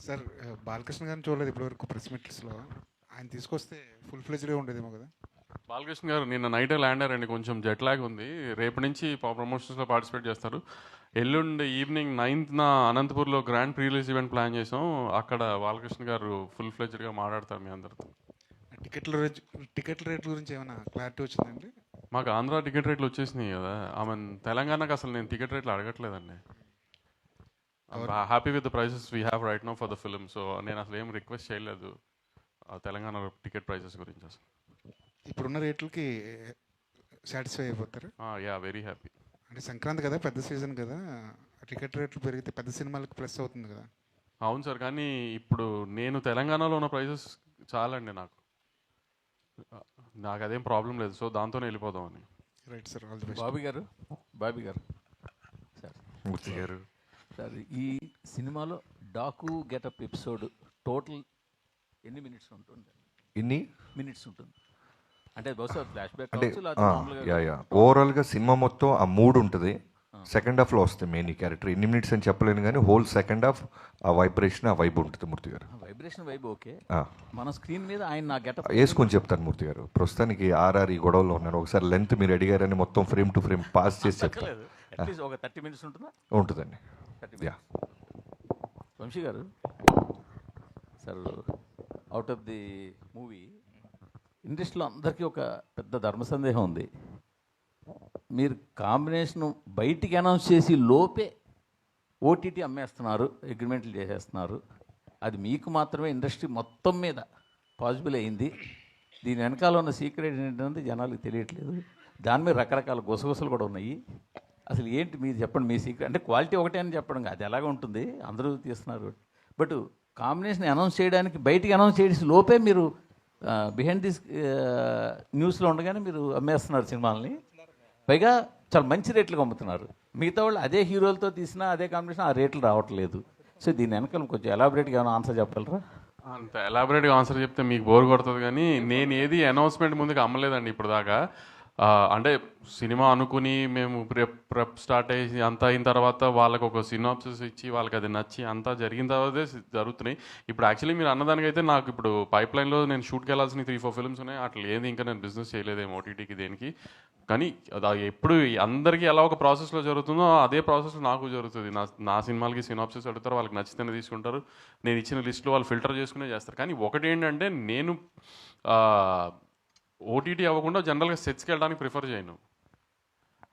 Sir Balakrishna గారిని చూడలేదు ఇప్పటివరకు ప్రెస్ మీట్స్లో. ఆయన తీసుకొస్తే ఫుల్ ఫ్లెజ్డ్గా ఉండేదేమో కదా. బాలకృష్ణ గారు నిన్న నైటే ల్యాండ్ అయ్యారండి, కొంచెం జెట్ లాగ్ ఉంది. రేపు నుంచి ప్రమోషన్స్లో పార్టిసిపేట్ చేస్తారు. ఎల్లుండి ఈవినింగ్ 9th అనంతపూర్లో grand pre release event plan చేసాం. అక్కడ బాలకృష్ణ గారు ఫుల్ ఫ్లెజ్డ్గా మాట్లాడతారు మీ అందరితో. టికెట్ల రేట్ల గురించి ఏమైనా క్లారిటీ వచ్చిందండి? మాకు ఆంధ్ర టికెట్ రేట్లు వచ్చేసినాయి కదా. ఆమె తెలంగాణకు అసలు నేను టికెట్ రేట్లు అడగట్లేదండి. Happy with the prices we have right now for the film. So నేను అసలు ఏం రిక్వెస్ట్ చేయలేదు తెలంగాణ టికెట్ ప్రైసెస్ గురించి. అసలు ఇప్పుడున్న రేట్లకి సాటిస్ఫై అయిపోతారు? Yeah, very happy. అంటే సంక్రాంతి కదా, పెద్ద సీజన్ కదా, టికెట్ రేట్లు పెరిగితే పెద్ద సినిమాలకు ప్లస్ అవుతుంది కదా. అవును సార్, కానీ ఇప్పుడు నేను తెలంగాణలో ఉన్న ప్రైసెస్ చాలండి నాకు అదేం ప్రాబ్లం లేదు. సో దాంతోనే వెళ్ళిపోదామని. Right sir, all the best. Bobby గారు సార్, మూర్తి గారు సార్, ఈ సినిమాలో డాకు గెటప్ ఎపిసోడ్ టోటల్ ఎన్ని మినిట్స్ ఉంటుంది? ఇన్ని మినిట్స్ ఉంటుంది అంటే బహుశా ఫ్లాష్ బ్యాక్ అంటే కావచ్చు. ఓవరాల్గా సినిమా మొత్తం ఆ మూడ్ ఉంటుంది. సెకండ్ హాఫ్లో వస్తుంది మెయిన్ ఈ క్యారెక్టర్. ఎన్ని మినిట్స్ అని చెప్పలేను కానీ హోల్ సెకండ్ హాఫ్ ఆ వైబ్రేషన్, ఆ వైబ్ ఉంటుంది. మూర్తి గారు వైబ్రేషన్ వైబ్ ఓకే. మన స్క్రీన్ మీద ఆయన నా గెటప్ వేసుకొని చెప్తాను మూర్తి గారు. ప్రస్తుతానికి ఆర్ఆర్ ఈ గొడవలో ఉన్నారు. ఒకసారి లెంత్ మీరు అడిగారని మొత్తం ఫ్రేమ్ టు ఫ్రేమ్ పాస్ చేసి చెప్తాను. అట్లీస్ట్ ఒక 30 minutes ఉంటుందా? ఉంటుందండి. యా, వంశీ గారు sir, out of the movie ఇండస్ట్రీలో అందరికీ ఒక పెద్ద ధర్మ సందేహం ఉంది. మీరు కాంబినేషన్ బయటికి అనౌన్స్ చేసి లోపే ఓటీటీ అమ్మేస్తున్నారు, అగ్రిమెంట్లు చేసేస్తున్నారు. అది మీకు మాత్రమే ఇండస్ట్రీ మొత్తం మీద పాసిబుల్ అయింది. దీని వెనకాల ఉన్న సీక్రెట్ ఏంటంటే జనాలకు తెలియట్లేదు. దాని మీద రకరకాల గుసగుసలు కూడా ఉన్నాయి. అసలు ఏంటి మీరు చెప్పండి, మీ సీక్రెట్. అంటే క్వాలిటీ ఒకటే అని చెప్పడం అది ఎలాగ ఉంటుంది, అందరూ తీస్తున్నారు. బట్ కాంబినేషన్ అనౌన్స్ చేయడానికి బయటికి అనౌన్స్ చేసి లోపే మీరు బిహైండ్ దిస్ న్యూస్లో ఉండగానే మీరు అమ్మేస్తున్నారు సినిమాలని. పైగా చాలా మంచి రేట్లకు అమ్ముతున్నారు. మిగతా వాళ్ళు అదే హీరోలతో తీసినా అదే కాంబినేషన్ ఆ రేట్లు రావట్లేదు. సో దీని వెనకాల కొంచెం ఎలాబొరేట్గా ఏమైనా ఆన్సర్ చెప్పగలరా? అంత ఎలాబొరేట్గా ఆన్సర్ చెప్తే మీకు బోర్ కొడుతుంది, కానీ నేను ఏది అనౌన్స్మెంట్ ముందుకు అమ్మలేదండి ఇప్పుడు దాకా. అంటే సినిమా అనుకుని మేము ప్రెప్ స్టార్ట్ అయ్యి అంతా అయిన తర్వాత వాళ్ళకి ఒక సినాప్సిస్ ఇచ్చి వాళ్ళకి అది నచ్చి అంతా జరిగిన తర్వాతే జరుగుతున్నాయి. ఇప్పుడు యాక్చువల్లీ మీరు అన్నదానికైతే నాకు ఇప్పుడు పైప్ లైన్లో నేను షూట్కి వెళ్ళాల్సిన 3-4 ఫిల్మ్స్ ఉన్నాయి. అట్లా ఏది ఇంకా నేను బిజినెస్ చేయలేదేమో ఓటీటీకి దేనికి. కానీ అది ఎప్పుడు అందరికీ ఎలా ఒక ప్రాసెస్లో జరుగుతుందో అదే ప్రాసెస్లో నాకు జరుగుతుంది. నా సినిమాలకి సినాప్సిస్ అడుగుతారు, వాళ్ళకి నచ్చితేనే తీసుకుంటారు. నేను ఇచ్చిన లిస్టులో వాళ్ళు ఫిల్టర్ చేసుకునే చేస్తారు. కానీ ఒకటి ఏంటంటే నేను ఓటీటీ అవ్వకుండా జనరల్గా సెట్స్కి వెళ్ళడానికి ప్రిఫర్ చేయను.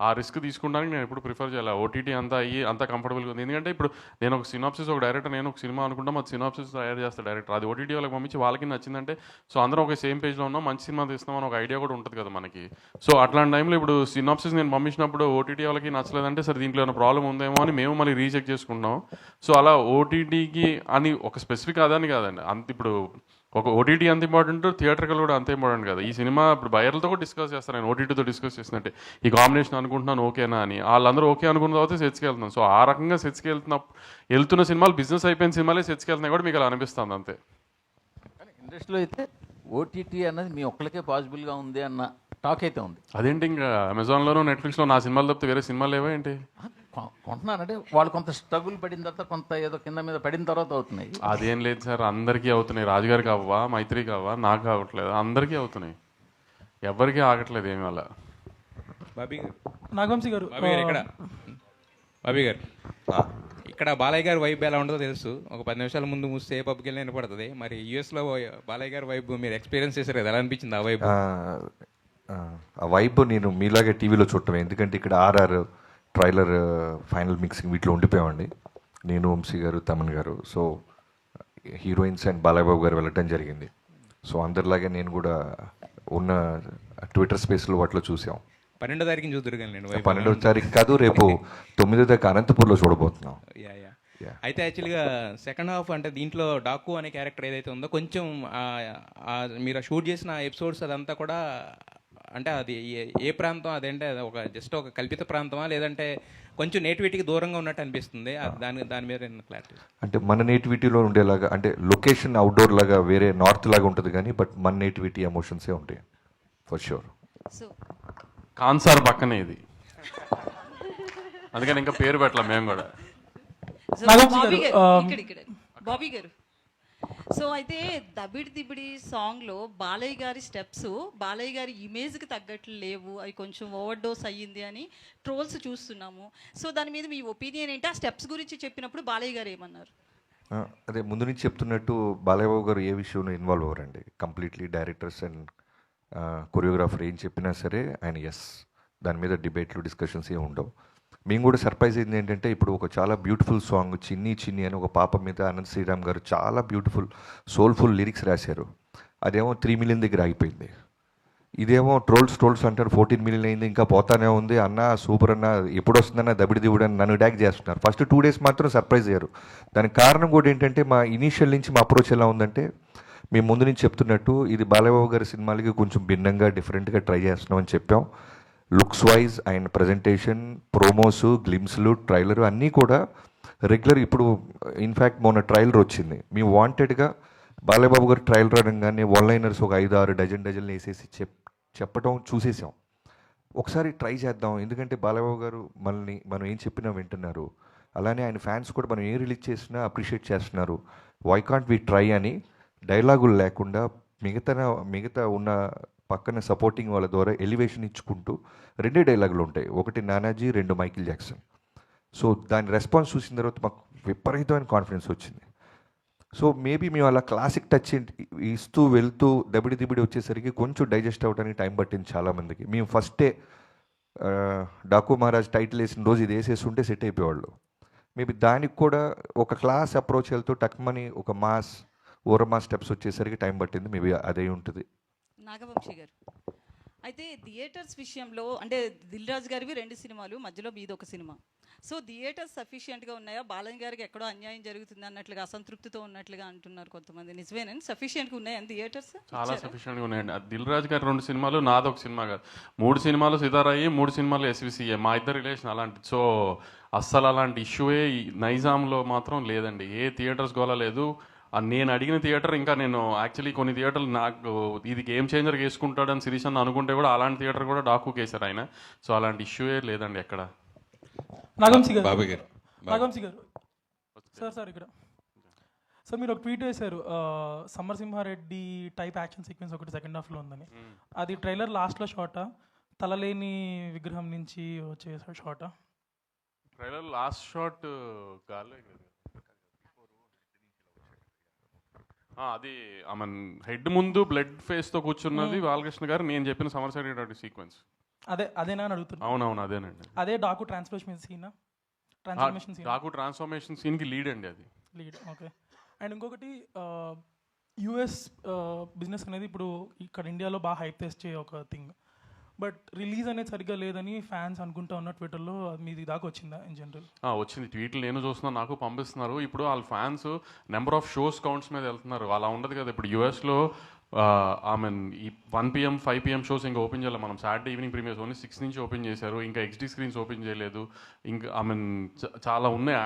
ఆ రిస్క్ తీసుకోవడానికి నేను ఎప్పుడు ప్రిఫర్ చేయాలి. ఓటీటీ అంతా అయ్యి అంతా కంఫర్టబుల్గా ఉంది. ఎందుకంటే ఇప్పుడు నేను ఒక సినాప్సిస్, ఒక డైరెక్టర్, నేను ఒక సినిమా అనుకుంటాం, అది సినాప్సిస్ తయారు చేస్తాను డైరెక్టర్. అది ఓటీటీ వాళ్ళకి పంపించి వాళ్ళకి నచ్చిందంటే సో అందరం ఒక సేమ్ పేజ్లో ఉన్నాం, మంచి సినిమా తీస్తామని ఒక ఐడియా కూడా ఉంటుంది కదా మనకి. సో అట్లాంటి టైంలో ఇప్పుడు సినాప్సిస్ నేను పంపించినప్పుడు ఓటీటీ వాళ్ళకి నచ్చలేదంటే సరే దీంట్లో ఏమైనా ప్రాబ్లం ఉందేమో అని మేము మళ్ళీ రీచెక్ చేసుకుంటాం. సో అలా ఓటీటీకి అని ఒక స్పెసిఫిక్ అదని కాదండి. అంత ఇప్పుడు ఒక ఓటీటీ అంత ఇంపార్టెంట్, థియేటర్కల్ కూడా అంత ఇంపార్టెంట్ కదా. ఈ సినిమా ఇప్పుడు బయర్లతో కూడా డిస్కస్ చేస్తాను నేను, ఓటీటీతో డిస్కస్ చేసినట్టే ఈ కాంబినేషన్ అనుకుంటున్నాను ఓకేనా అని. వాళ్ళందరూ ఓకే అనుకున్న తర్వాత సెట్స్కి వెళ్తున్నాను. సో ఆ రకంగా సెట్స్కి వెళ్తున్న సినిమాలు బిజినెస్ అయిపోయిన సినిమాలే సెట్స్కి వెళ్తున్నాయి కూడా మీకు అలా అనిపిస్తుంది అంతే. కానీ ఇండస్ట్రీలో అయితే ఓటీటీ అన్నది మీ ఒక్కరికే పాసిబుల్గా ఉంది అన్న టాక్ అయితే ఉంది. అదేంటి ఇంకా అమెజాన్లోనూ నెట్ఫ్లిక్స్లో నా సినిమాలు తప్పితే వేరే సినిమాలు లేవా ఏంటి? కొంటున్నానంటే వాళ్ళు కొంత స్ట్రగుల్ పడిన తర్వాత, కొంత ఏదో కింద మీద పడిన తర్వాత అవుతున్నాయి. అదేం లేదు సార్, అందరికీ అవుతున్నాయి. రాజుగారికి అవ్వా, మైత్రికి అవ్వా, నాకు అవ్వట్లేదు, అందరికీ అవుతున్నాయి. ఎవరికి ఆగట్లేదు ఏమి అలా. బాబీ గారు, నాగవంశీ గారు, బాబీ గారు ఇక్కడ బాలయ్య గారి వైబ్ ఎలా ఉంటుందో తెలుసు. ఒక 10 నిమిషాల ముందు మూస్తే ఏ పబ్కి వెళ్ళినా వినపడుతుంది. మరి యూఎస్లో బాలయ్య గారి వైబ్ మీరు ఎక్స్పీరియన్స్ చేశారు కదా, ఎలా అనిపించింది ఆ వైబ్? ఆ వైబ్ నేను మీలాగే టీవీలో చూడటమే. ఎందుకంటే ఇక్కడ ఆర్ఆర్ ట్రైలర్, ఫైనల్ మిక్సింగ్ వీటిలో ఉండిపోయామండి. నేను, వంశీ గారు, తమన్ గారు. So heroines and Balayya Babu గారు వెళ్ళటం జరిగింది. సో అందరిలాగే నేను కూడా ఉన్న ట్విట్టర్ స్పేస్లో వాటిలో చూసాం. 12వ తారీఖుని చూద్దరు కానీ నేను 12వ తారీఖు కాదు, రేపు 9వ తారీఖు అనంతపూర్లో చూడబోతున్నాం. అయితే యాక్చువల్గా సెకండ్ హాఫ్ అంటే దీంట్లో డాకు అనే క్యారెక్టర్ ఏదైతే ఉందో కొంచెం మీరు షూట్ చేసిన ఎపిసోడ్స్ అదంతా కూడా అంటే అది ఏ ప్రాంతం అదంటే అది ఒక జస్ట్ ఒక కల్పిత ప్రాంతమా లేదంటే కొంచెం నేటివిటీకి దూరంగా ఉన్నట్టు అనిపిస్తుంది? దాని మీద క్లారిటీ. అంటే మన నేటివిటీలో ఉండేలాగా, అంటే లొకేషన్ అవుట్డోర్ లాగా వేరే నార్త్ లాగా ఉంటుంది కానీ బట్ మన నేటివిటీ ఎమోషన్సే ఉంటాయి ఫర్ షూర్. కాన్సార్ పక్కనే ఇది, అందుకని ఇంకా పేరు పెట్టలే మేము కూడా. బాబీ గారు సో అయితే దబిడి దిబిడి సాంగ్లో బాలయ్య గారి స్టెప్స్ బాలయ్య గారి ఇమేజ్కి తగ్గట్లు లేవు, అవి కొంచెం ఓవర్ డోస్ అయ్యింది అని ట్రోల్స్ చూస్తున్నాము. సో దాని మీద మీ ఒపీనియన్ ఏంటి? ఆ స్టెప్స్ గురించి చెప్పినప్పుడు బాలయ్య గారు ఏమన్నారు? అదే ముందు నుంచి చెప్తున్నట్టు బాలయ్య బాబు గారు ఏ విషయంలో ఇన్వాల్వ్ అవ్వరండి. కంప్లీట్లీ డైరెక్టర్స్ అండ్ కొరియోగ్రాఫర్ ఏం చెప్పినా సరే ఆయన ఎస్, దాని మీద డిబేట్లు డిస్కషన్స్ ఏమి ఉండవు. మేము కూడా సర్ప్రైజ్ అయింది ఏంటంటే, ఇప్పుడు ఒక చాలా బ్యూటిఫుల్ సాంగ్ చిన్ని చిన్ని అని ఒక పాప మీద అనంత్ శ్రీరామ్ గారు చాలా బ్యూటిఫుల్ సోల్ఫుల్ లిరిక్స్ రాశారు. అదేమో 3 మిలియన్ దగ్గర ఆగిపోయింది. ఇదేమో ట్రోల్స్ అంటారు 14 మిలియన్ అయింది, ఇంకా పోతానే ఉంది అన్న, సూపర్ అన్న, ఎప్పుడు వస్తుందన్న, దబిడి దిబుడు అని నన్ను డ్యాక్ చేస్తున్నారు. ఫస్ట్ 2 డేస్ మాత్రం సర్ప్రైజ్ అయ్యారు. దానికి కారణం కూడా ఏంటంటే, మా ఇనీషియల్ నుంచి మా అప్రోచ్ ఎలా ఉందంటే, మేము ముందు నుంచి చెప్తున్నట్టు ఇది బాలయ్యబాబు గారి సినిమాలకి కొంచెం భిన్నంగా డిఫరెంట్గా ట్రై చేస్తున్నామని చెప్పాం. Looks wise and presentation, promos, గ్లిమ్స్లు, ట్రైలర్ అన్నీ కూడా రెగ్యులర్. ఇప్పుడు ఇన్ఫ్యాక్ట్ మొన్న ట్రైలర్ వచ్చింది. మేము వాంటెడ్గా బాలయ్యబాబు గారు ట్రైలర్ అనగానే లైనర్స్ ఒక 5-6 డజన్లు వేసేసి చెప్పడం చూసేసాం. ఒకసారి ట్రై చేద్దాం, ఎందుకంటే బాలయ్యబాబు గారు మనం ఏం చెప్పినా వింటున్నారు, అలానే ఆయన ఫ్యాన్స్ కూడా మనం ఏం రిలీజ్ చేసినా అప్రిషియేట్ చేస్తున్నారు. వై కాంట్ వి ట్రై అని డైలాగులు లేకుండా మిగతా ఉన్న పక్కన సపోర్టింగ్ వాళ్ళ ద్వారా ఎలివేషన్ ఇచ్చుకుంటూ 2 డైలాగులు ఉంటాయి, ఒకటి నానాజీ, 2 మైకిల్ జాక్సన్. సో దాని రెస్పాన్స్ చూసిన తర్వాత మాకు విపరీతమైన కాన్ఫిడెన్స్ వచ్చింది. సో మేబీ మేము అలా క్లాసిక్ టచ్ ఇస్తూ వెళ్తూ దబిడి దిబిడి వచ్చేసరికి కొంచెం డైజెస్ట్ అవ్వడానికి టైం పట్టింది చాలామందికి. మేము ఫస్టే డాకు మహారాజ్ టైటిల్ వేసిన రోజు ఇది వేసేస్తుంటే సెట్ అయిపోయేవాళ్ళు. మేబీ దానికి కూడా ఒక క్లాస్ అప్రోచ్ వెళ్తూ టక్మని ఒక ఓరమాస్ స్టెప్స్ వచ్చేసరికి టైం పట్టింది. మేబీ అదే ఉంటుంది. నాగవంశీ గారు, అయితే థియేటర్స్ విషయంలో అంటే దిల్ రాజు గారివి 2 సినిమాలు, మధ్యలో మీది ఒక సినిమా. సో థియేటర్స్ సఫిషియెంట్గా ఉన్నాయా? బాలయ్య గారికి ఎక్కడో అన్యాయం జరుగుతుంది అన్నట్లుగా, అసంతృప్తితో ఉన్నట్లుగా అంటున్నారు కొంతమంది. నిజమేనండి? సఫిషియెంట్గా ఉన్నాయా థియేటర్స్? చాలా సఫిషియెంట్గా ఉన్నాయండి. దిల్ రాజు గారి 2 సినిమాలు, నాది ఒక సినిమా కాదు, 3 సినిమాలు సితారాయి, 3 సినిమాలు ఎస్విసిఏ. మా ఇద్దరు రిలేషన్ అలాంటి. సో అస్సలు అలాంటి ఇష్యూయే నైజాంలో మాత్రం లేదండి. ఏ థియేటర్స్ గోలా లేదు. నేను అడిగిన థియేటర్, ఇంకా నేను యాక్చువల్లీ కొన్ని థియేటర్లు నాకు ఇది గేమ్ చేంజర్ వేసుకుంటాడని శిరీష్ అన్న అనుకుంటే కూడా అలాంటి థియేటర్ కూడా డాకు కేసారు ఆయన. సో అలాంటి ఇష్యూయే లేదండి ఎక్కడ. నాగవంశీ గారు, బాబు గారు, నాగవంశీ గారు సార్ ఇక్కడ సార్ మీరు ఒక ట్వీట్ వేశారు, సమరసింహారెడ్డి టైప్ యాక్షన్ సీక్వెన్స్ ఒకటి సెకండ్ హాఫ్లో ఉందని. అది ట్రైలర్ లాస్ట్లో షార్టా, తలలేని విగ్రహం నుంచి వచ్చే షార్టా? ట్రైలర్ లాస్ట్ షాట్ గాల్లో అది ఆమె హెడ్ ముందు బ్లడ్ ఫేస్తో కూర్చున్నది బాలకృష్ణ గారు. నేను చెప్పిన సమరసింహారెడ్డి సీక్వెన్స్ అదేనా అని అడుగుతున్నా. అవునవును అదేనండి. అదే Daaku transformation scene, Daaku transformation సీన్కి లీడ్ అండి అది. Lead, okay. అండ్ ఇంకొకటి యుఎస్ బిజినెస్ అనేది ఇప్పుడు ఇక్కడ ఇండియాలో బాగా హైప్ తెచ్చే ఒక థింగ్. బట్ రిలీజ్ అనేది సరిగ్గా లేదని ఫ్యాన్స్ అనుకుంటా ఉన్న ట్విట్టర్లో. మీది దాకా వచ్చిందా ఇన్ జనరల్? వచ్చింది, ట్వీట్లు నేను చూస్తున్నాను, నాకు పంపిస్తున్నారు. ఇప్పుడు వాళ్ళ fans number of shows counts మీద వెళ్తున్నారు. అలా ఉండదు కదా. ఇప్పుడు యూఎస్లో ఈ 1 PM 5 PM షోస్ ఇంకా ఓపెన్ చేయాలి. మనం సాటర్డే ఈవినింగ్ ప్రీమియర్స్ ఓన్లీ 6 నుంచి ఓపెన్ చేశారు. ఇంకా XD స్క్రీన్స్ ఓపెన్ చేయలేదు. ఇంకా చాలా ఉన్నాయి.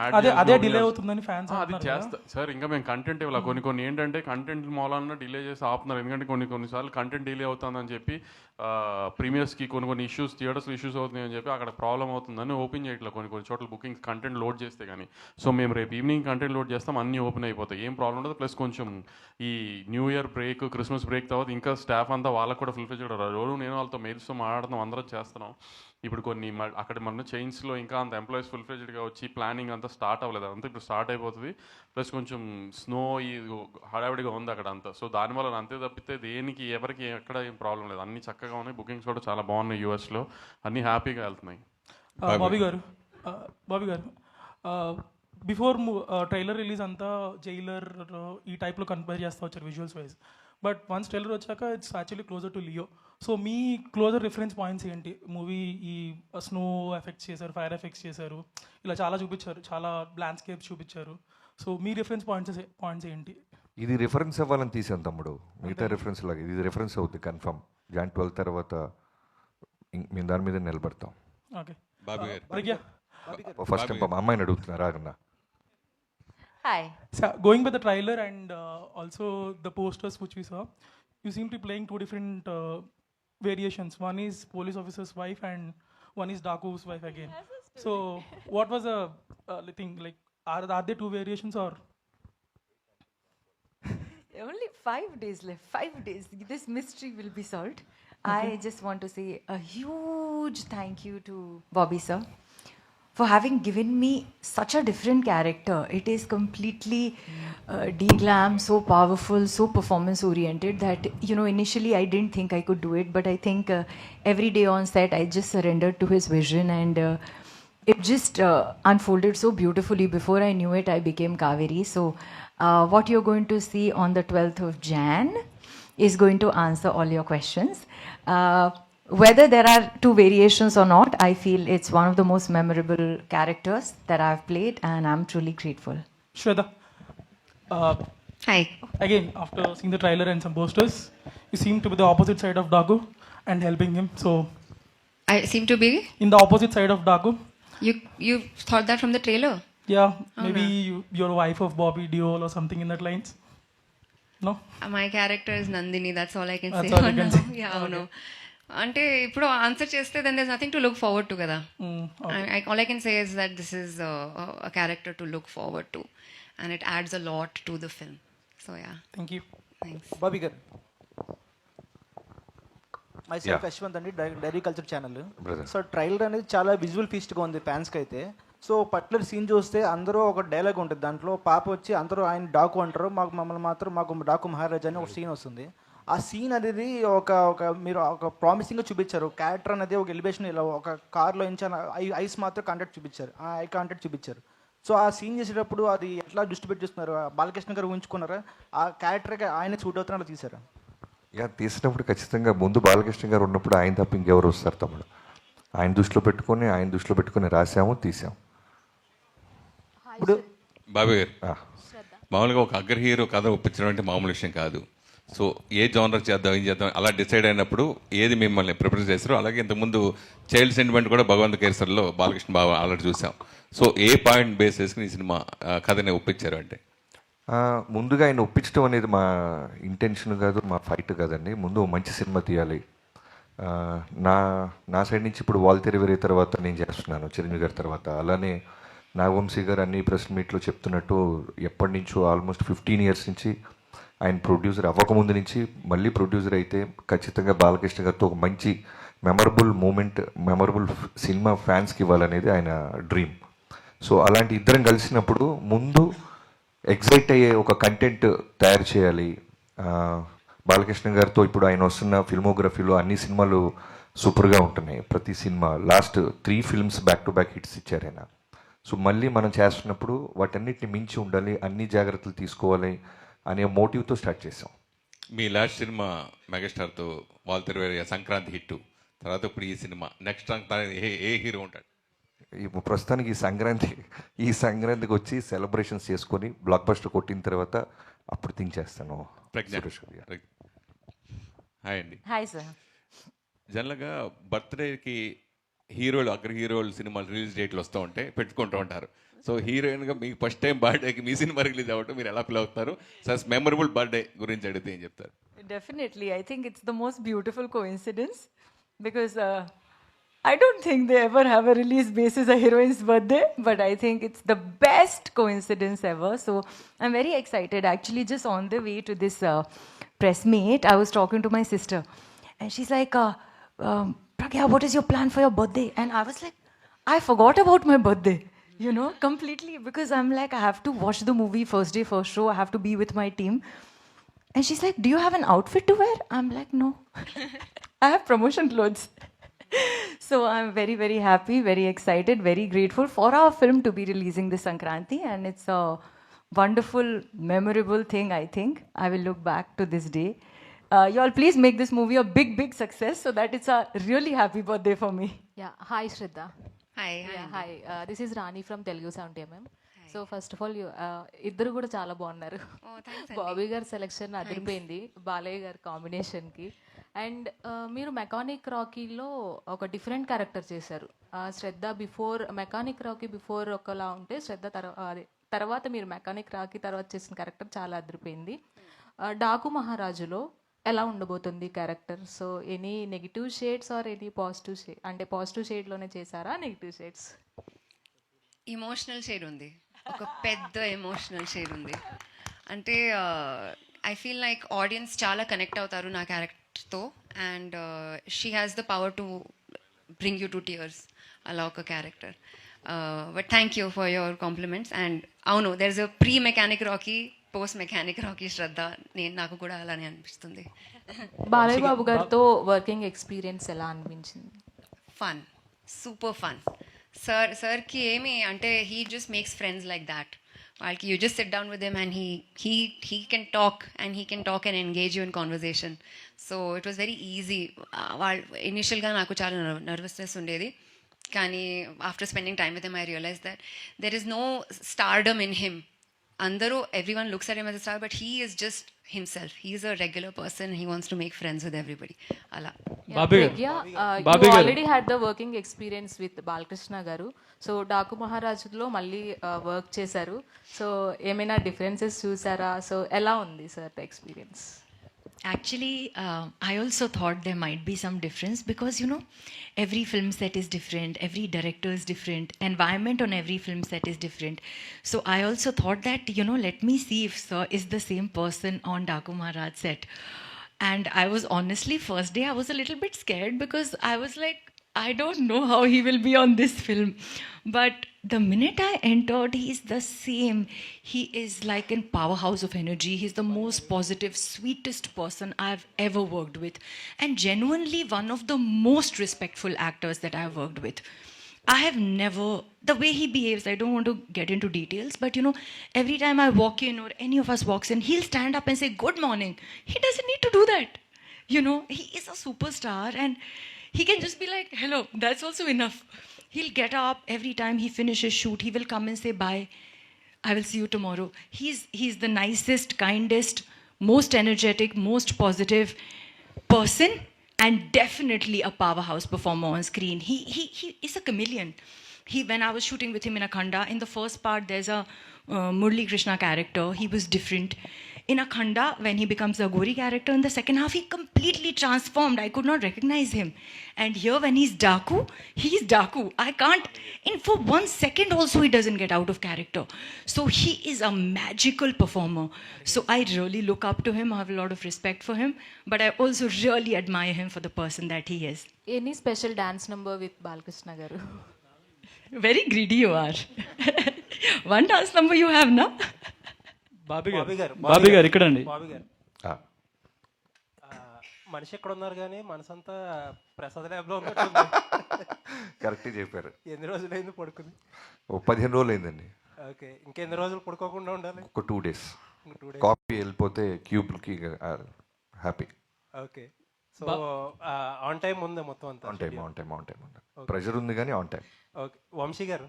అదే డిలే అవుతుందని ఫ్యాన్స్ అది చేస్తా సార్. ఇంకా మేము కంటెంట్ ఇవ్వాలి. కొన్ని ఏంటంటే కంటెంట్ మూలన డిలే చేసి ఆపుతున్నారు. ఎందుకంటే కొన్నిసార్లు కంటెంట్ డిలే అవుతుందని చెప్పి ప్రీమియర్స్కి కొన్ని ఇష్యూస్, థియేటర్స్లో ఇష్యూస్ అవుతున్నాయని చెప్పి అక్కడ ప్రాబ్లం అవుతుందని ఓపెన్ చేయట్లేదు కొన్ని చోట్ల బుకింగ్స్ కంటెంట్ లోడ్ చేస్తే కానీ. సో మేము రేపు ఈవినింగ్ కంటెంట్ లోడ్ చేస్తాం, అన్నీ ఓపెన్ అయిపోతాయి, ఏం ప్రాబ్లం ఉండదు. ప్లస్ కొంచెం ఈ new year break, Christmas break తర్వాత ఇంకా స్టాఫ్ అంతా వాళ్ళకు కూడా ఫుల్ఫిల్ చేయడం. రోజు నేను వాళ్ళతో మెయిల్స్తో మాట్లాడుతున్నాం, అందరం చేస్తున్నాం. ఇప్పుడు కొన్ని అక్కడ మన చైన్స్లో ఇంకా అంత ఎంప్లాయీస్ ఫుల్ఫిల్డ్గా వచ్చి ప్లానింగ్ అంతా స్టార్ట్ అవ్వలేదు. అంతా ఇప్పుడు స్టార్ట్ అయిపోతుంది. ప్లస్ కొంచెం స్నో ఈ హడావిడిగా ఉంది అక్కడ అంతా. సో దానివల్ల అంతే తప్పితే దేనికి ఎవరికి ఎక్కడ ఏం ప్రాబ్లం లేదు. అన్నీ చక్కగా ఉన్నాయి. బుకింగ్స్ కూడా చాలా బాగున్నాయి యూఎస్లో. అన్నీ హ్యాపీగా వెళ్తున్నాయి. Bobby garu before trailer release అంతా జైలర్ ఈ టైప్లో కంపేర్ చేస్తూ వచ్చారు visuals wise. But once trailer వచ్చాక it's actually closer to Leo. So మీ క్లోజర్ రిఫరెన్స్ పాయింట్స్ ఏంటి? మూవీ ఈ స్నో ఎఫెక్ట్స్ చేశారు, ఫైర్ ఎఫెక్ట్స్ చేశారు, ఇలా చాలా చూపించారు, చాలా ల్యాండ్స్కేప్స్ చూపించారు. సో మీ రిఫరెన్స్ పాయింట్స్ ఏంటి? ఇది రిఫరెన్స్ అవ్వాలని తీసాను తమ్ముడు. మిగతా రిఫరెన్స్ లాగా ఇది రిఫరెన్స్ అవుతుంది కన్ఫర్మ్. Jan 12 తర్వాత మేము దాని మీద నిలబడతాం. ఓకే బాబు గారు, ఫస్ట్ అమ్మాయిని అడుగుతున్నారా అన్న? Hi. So, going by the trailer and also the posters which we saw, you seem to be playing 2 different variations. One is police officer's wife and one is Daku's wife again. So, what was the thing? Like, are there 2 variations or? Only 5 days left. 5 days. This mystery will be solved. I just want to say a huge thank you to Bobby sir for having given me such a different character. It is completely de-glam, so powerful, so performance oriented that, you know, initially I didn't think I could do it, but I think every day on set I just surrendered to his vision, and it just unfolded so beautifully. Before I knew it, I became Kaveri. So what you're going to see on the 12th of Jan is going to answer all your questions. Whether there are 2 variations or not, I feel it's one of the most memorable characters that I've played, and I'm truly grateful. Shweta. Hi. Again, after seeing the trailer and some posters, you seem to be the opposite side of Dagu and helping him. So, I seem to be. in the opposite side of Dagu, You thought that from the trailer? yeah, Oh, maybe you're a wife of Bobby Deol or something in that lines. No? My character is Nandini. That's all I can That's say. all you can say. Yeah, no. అంటే ఇప్పుడు answer చేస్తే then there's nothing to look forward to కదా. All I can say is that this is a character to look forward to, and it adds a lot to the film. So yeah. Thank you. Thanks. Bobby గారు, myself Yeah. Yashwanth అండి, dairy culture channel. Brother. So trailer అనేది చాలా visual ఫీస్ట్గా ఉంది ఫ్యాన్స్కి అయితే. So particular scene చూస్తే అందరూ ఒక డైలాగ్ ఉంటుంది దాంట్లో. పాప వచ్చి అందరూ ఆయన డాకు అంటారు, మమ్మల్ని మాత్రం మాకు డాకు మహారాజా అని ఒక సీన్ వస్తుంది. ఆ సీన్ అనేది ఒక మీరు ఒక ప్రామిసింగ్గా చూపించారు. క్యారెక్టర్ అనేది ఒక ఎలివేషన్ ఇలా ఒక కార్లో ఇంచా ఐస్ మాత్రం కాంటాక్ట్ చూపించారు, ఆ ఐ కాంటాక్ట్ చూపించారు. సో ఆ సీన్ చేసేటప్పుడు అది ఎట్లా దృష్టి పెట్టి చూస్తున్నారు? బాలకృష్ణ గారు ఊహించుకున్నారా? ఆ క్యారెక్టర్కి ఆయన సూట్ అవుతున్నా తీసారా? యా, తీసినప్పుడు ఖచ్చితంగా ముందు బాలకృష్ణ గారు ఉన్నప్పుడు ఆయన తప్ప ఇంకెవరు వస్తారు తమ్ముడు. ఆయన దృష్టిలో పెట్టుకొని రాసాము, తీసాము. ఇప్పుడు బాబీ గారు, మామూలుగా ఒక అగ్ర హీరో కథ ఒప్పించడం అంటే మామూలు విషయం కాదు. సో ఏ జానర్ చేద్దాం, ఏం చేద్దాం అలా డిసైడ్ అయినప్పుడు ఏది మిమ్మల్ని ప్రిపేర్ చేస్తారో, అలాగే ఇంతకుముందు చైల్డ్ సెంటిమెంట్ కూడా భగవంత్ కేసర్లో బాలకృష్ణ బాబు ఆల్రెడీ చూసాం. సో ఏ పాయింట్ బేస్ చేసుకుని ఈ సినిమా కథని ఒప్పించారు అంటే? ముందుగా ఆయన ఒప్పించడం అనేది మా ఇంటెన్షన్ కాదు, మా ఫైట్ కాదండి. ముందు మంచి సినిమా తీయాలి. నా సైడ్ నుంచి ఇప్పుడు వాల్తేరు వేరే తర్వాత నేను చేస్తున్నాను చిరంజీవి గారి తర్వాత. అలానే నాగవంశీ గారు అన్ని ప్రెస్ మీట్లో చెప్తున్నట్టు ఎప్పటి నుంచో ఆల్మోస్ట్ 15 years నుంచి ఆయన ప్రొడ్యూసర్ అవ్వకముందు నుంచి మళ్ళీ ప్రొడ్యూసర్ అయితే ఖచ్చితంగా బాలకృష్ణ గారితో ఒక మంచి మెమరబుల్ మూమెంట్, మెమరబుల్ సినిమా ఫ్యాన్స్కి ఇవ్వాలనేది ఆయన డ్రీమ్. సో అలాంటి ఇద్దరం కలిసినప్పుడు ముందు ఎగ్జైట్ అయ్యే ఒక కంటెంట్ తయారు చేయాలి. బాలకృష్ణ గారితో ఇప్పుడు ఆయన వస్తున్న ఫిల్మోగ్రఫీలో అన్ని సినిమాలు సూపర్గా ఉంటున్నాయి. ప్రతి cinema last 3 films back to back hits ఇచ్చారు ఆయన. సో మళ్ళీ మనం చేస్తున్నప్పుడు వాటన్నిటిని మించి ఉండాలి, అన్ని జాగ్రత్తలు తీసుకోవాలి అనే మోటివ్తో స్టార్ట్ చేసాం. మీ లాస్ట్ సినిమా మెగాస్టార్తో వాల్తేరు వేరే సంక్రాంతి హిట్ తర్వాత ఇప్పుడు ఈ సినిమా నెక్స్ట్ ఏ హీరో ఉంటాడు? ఇప్పుడు ప్రస్తుతానికి ఈ సంక్రాంతికి వచ్చి సెలబ్రేషన్స్ చేసుకొని బ్లాక్ బస్టర్ కొట్టిన తర్వాత అప్పుడు థింక్ చేస్తాను. హాయ్ అండి. Hi sir. జనరల్గా బర్త్డేకి హీరోలు అగ్ర హీరోలు సినిమాలు రిలీజ్ డేట్లు వస్తూ ఉంటే పెట్టుకుంటూ ఉంటారు. సో హీరోయిన్గా మీకు ఫస్ట్ టైం బర్త్డేకి మీ సినిమా రిలీజ్ అవ్వటం మీరు ఎలా ఫీల్ అవుతారు? సస్ మెమరబుల్ బర్త్డే గురించి అడిగితే ఏం చెప్తారు? Definitely. I think it's the most beautiful coincidence because I don't think they ever have a release basis a heroine's birthday, but I think it's the best coincidence ever. So I'm very excited. Actually, just on the way to this press meet, I was talking to my sister, and she's like, Pragya, what is your plan for your birthday? And I was like, I forgot about my birthday, you know, completely, because I'm like, I have to watch the movie first day, first show. I have to be with my team. And she's like, do you have an outfit to wear? I'm like, no. I have promotion clothes. So I'm very, very happy, very excited, very grateful for our film to be releasing this Sankranti. And it's a wonderful, memorable thing, I think. I will look back to this day. You all please make this movie a big, big success so that it's a really happy birthday for me. Yeah. Hi, Shraddha. Hi. Yeah, hi. This is Rani from Telugu 70mm. So first of all ఇద్దరు కూడా చాలా బాగున్నారు. బాబీ గారి selection అదిరిపోయింది బాలయ్య గారి కాంబినేషన్కి. And మీరు mechanic రాకీలో ఒక డిఫరెంట్ క్యారెక్టర్ చేశారు. శ్రద్ధ బిఫోర్ మెకానిక్ రాకీ బిఫోర్ ఒకలా ఉంటే శ్రద్ధ తర్వాత మీరు మెకానిక్ రాకీ తర్వాత చేసిన క్యారెక్టర్ చాలా అదిరిపోయింది. డాకు మహారాజులో ఎలా ఉండబోతుంది character? So any negative shades or any positive shade, అంటే పాజిటివ్ షేడ్లోనే చేశారా నెగిటివ్ షేడ్స్? ఎమోషనల్ షేడ్ ఉంది, ఒక పెద్ద ఎమోషనల్ షేడ్ ఉంది. అంటే ఐ ఫీల్ లైక్ ఆడియన్స్ చాలా కనెక్ట్ అవుతారు నా క్యారెక్టర్తో, and she has the power to bring you to tears, అలా ఒక క్యారెక్టర్. But thank you for your compliments. And అవును, there is a pre mechanic Rocky, post mechanic Rocky Shraddha. నాకు కూడా అలానే అనిపిస్తుంది. బాలయ్య బాబు గారితో వర్కింగ్ ఎక్స్పీరియన్స్ ఎలా అనిపించింది? Fun, super fun. సార్కి ఏమి అంటే he just makes friends like that. వాళ్ళకి you just sit down with him and he can talk and engage you in conversation. So it was very easy. వాళ్ళు ఇనిషియల్గా నాకు చాలా నర్వస్నెస్ ఉండేది, కానీ after spending time with him I realise that there is no stardom in him. అందరూ everyone looks at him as a star, but he is just himself. He is a regular person. He wants to make friends with everybody. Ala. You already had the working experience with Balakrishna garu. So Daku Maharajlo malli work chesaru. So emaina differences chusara? So ela undi sir the experience? Actually, I also thought there might be some difference because, you know, every film set is different, every director is different, environment on every film set is different. So I also thought that, you know, let me see if Sir is the same person on Daku Maharaj set. And I was honestly, first day I was a little bit scared because I was like, I don't know how he will be on this film. But the minute I entered, he's the same. He is like a powerhouse of energy. He's the most positive, sweetest person I've ever worked with. And genuinely one of the most respectful actors that I've worked with. I have never, the way he behaves, I don't want to get into details, but you know, every time I walk in or any of us walks in, he'll stand up and say, good morning. He doesn't need to do that. You know, he is a superstar and he can just be like, hello, that's also enough. He'll get up every time he finishes shoot. He will come and say, bye, I will see you tomorrow. He's the nicest, kindest, most energetic, most positive person and definitely a powerhouse performer on screen. He is a chameleon. When I was shooting with him in Akhanda, in the first part, there's a Murli Krishna character. He was different. In Akhanda, when he becomes a Gori character, in the second half, he completely transformed. I could not recognize him. And here, when he's Daku, I can't, for 1 second also, he doesn't get out of character. So he is a magical performer. So I really look up to him. I have a lot of respect for him. But I also really admire him for the person that he is. Any special dance number with Balakrishna garu? Very greedy you are. One dance number you have, na? Bobby గారు ఇక్కడండి. బాబీ గారు మనిషి ఎక్కడ ఉన్నారు కానీ మనసంతా ప్రసాద్ ల్యాబ్లో ఉన్నట్టుంది. కరెక్ట్గా చెప్పారు. ఎన్ని రోజులైంది పడుకుంది? 15 రోజులు అయిందండి. ఓకే, ఇంకెన్ని రోజులు పడుకోకుండా ఉండాలి? ఒక 2 days. కాపీ వెళ్ళిపోతే క్యూబ్కి happy. Okay, so on time ఉందా మొత్తం అంతా? On time. ప్రెషర్ ఉంది కానీ ఆన్ టైం. ఓకే, వంశీ గారు,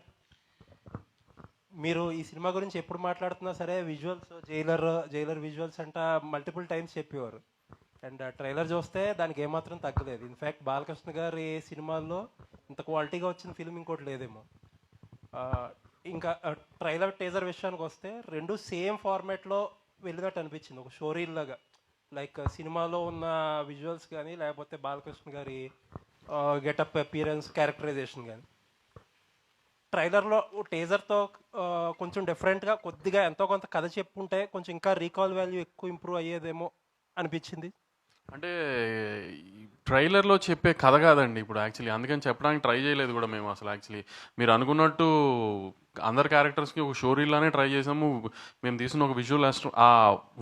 మీరు ఈ సినిమా గురించి ఎప్పుడు మాట్లాడుతున్నా సరే విజువల్స్, జైలర్ విజువల్స్ అంట మల్టిపుల్ టైమ్స్ చెప్పేవారు. అండ్ ట్రైలర్ చూస్తే దానికి ఏమాత్రం తగ్గలేదు. ఇన్ఫ్యాక్ట్ బాలకృష్ణ గారి సినిమాల్లో ఇంత క్వాలిటీగా వచ్చిన ఫిల్మ్ ఇంకోటి లేదేమో. ఇంకా ట్రైలర్ టీజర్ విషయానికి వస్తే రెండు సేమ్ ఫార్మాట్లో వెళ్ళినట్టు అనిపించింది, ఒక షోరీల్ లాగా. లైక్ సినిమాలో ఉన్న విజువల్స్ కానీ లేకపోతే బాలకృష్ణ గారి గెటప్ అపియరెన్స్, క్యారెక్టరైజేషన్ కానీ ట్రైలర్లో టీజర్తో కొంచెం డిఫరెంట్గా కొద్దిగా ఎంతో కొంత కథ చెప్పుంటే కొంచెం ఇంకా రీకాల్ వాల్యూ ఎక్కువ ఇంప్రూవ్ అయ్యేదేమో అనిపించింది. అంటే ట్రైలర్లో చెప్పే కథ కాదండి ఇప్పుడు యాక్చువల్లీ, అందుకని చెప్పడానికి ట్రై చేయలేదు కూడా మేము అసలు. యాక్చువల్లీ మీరు అనుకున్నట్టు అందరు క్యారెక్టర్స్కి ఒక షోరీలానే ట్రై చేసాము. మేము తీసిన ఒక విజువల్ ఆ